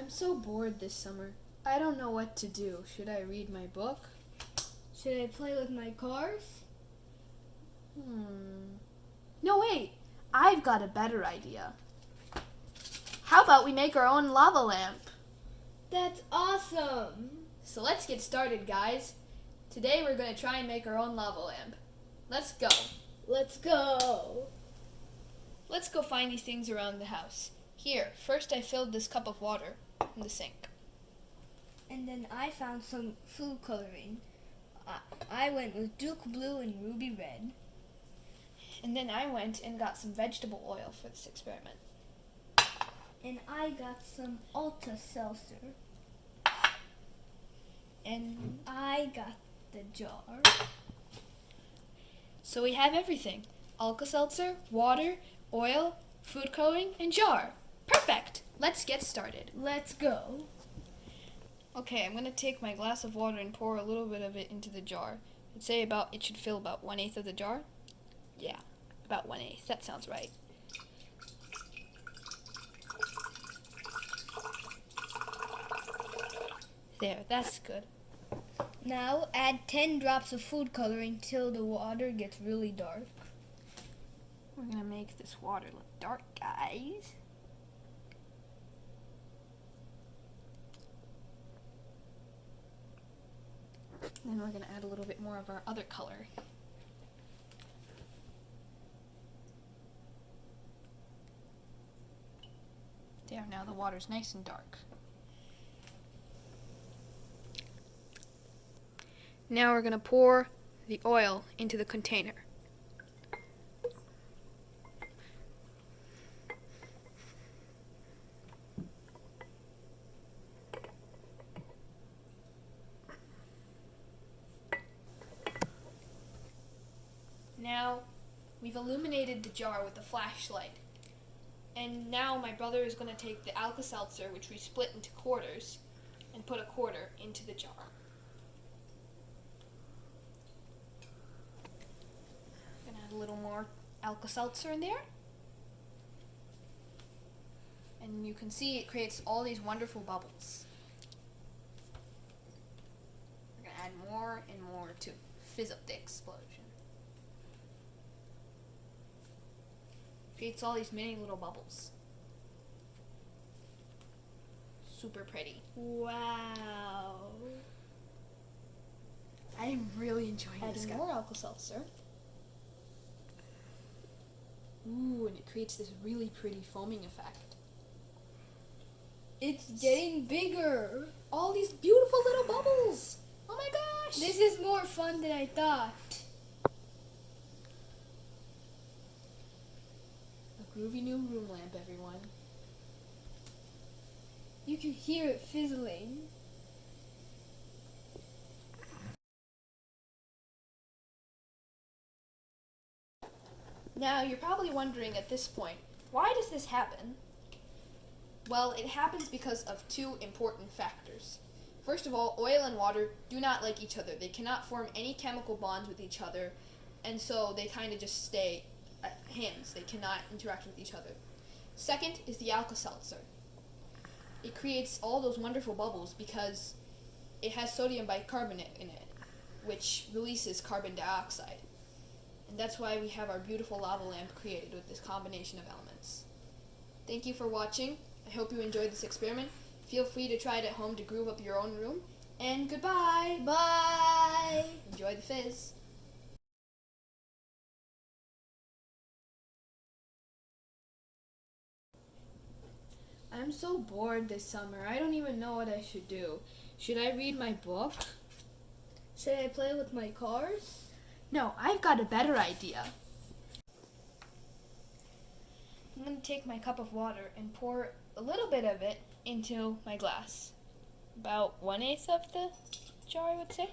I'm so bored this summer. I don't know what to do. Should I read my book? Should I play with my cars? No, wait. I've got a better idea. How about we make our own lava lamp? That's awesome! So let's get started, guys. Today we're going to try and make our own lava lamp. Let's go. Let's go! Let's go find these things around the house. Here, first I filled this cup of water in the sink. And then I found some food coloring. I went with Duke Blue and Ruby Red. And then I went and got some vegetable oil for this experiment. And I got some Alta Seltzer. And I got the jar. So we have everything. Alka-Seltzer, water, oil, food coloring, and jar. Perfect! Let's get started. Let's go. Okay, I'm going to take my glass of water and pour a little bit of it into the jar. I'd say it should fill about 1/8 of the jar. Yeah, about 1/8. That sounds right. There, that's good. Now add 10 drops of food coloring till the water gets really dark. We're going to make this water look dark, guys. Then we're going to add a little bit more of our other color. There, now the water's nice and dark. Now we're going to pour the oil into the container. Now, we've illuminated the jar with a flashlight. And now my brother is going to take the Alka-Seltzer, which we split into quarters, and put a quarter into the jar. I'm going to add a little more Alka-Seltzer in there. And you can see it creates all these wonderful bubbles. We're going to add more and more to fizz up the explosion. Creates all these mini little bubbles. Super pretty. Wow. I am really enjoying this. Adding More Alka-Seltzer. Ooh, and it creates this really pretty foaming effect. It's getting bigger. All these beautiful little bubbles. Oh my gosh. This is more fun than I thought. Groovy new room lamp, everyone. You can hear it fizzling. Now, you're probably wondering at this point, why does this happen? Well, it happens because of two important factors. First of all, oil and water do not like each other. They cannot form any chemical bonds with each other, and so they kind of just stay hands. They cannot interact with each other. Second is the Alka-Seltzer. It creates all those wonderful bubbles because it has sodium bicarbonate in it, which releases carbon dioxide. And that's why we have our beautiful lava lamp created with this combination of elements. Thank you for watching. I hope you enjoyed this experiment. Feel free to try it at home to groove up your own room. And goodbye! Bye! Enjoy the fizz. I'm so bored this summer. I don't even know what I should do. Should I read my book? Should I play with my cars? No, I've got a better idea. I'm going to take my cup of water and pour a little bit of it into my glass. About 1/8 of the jar, I would say.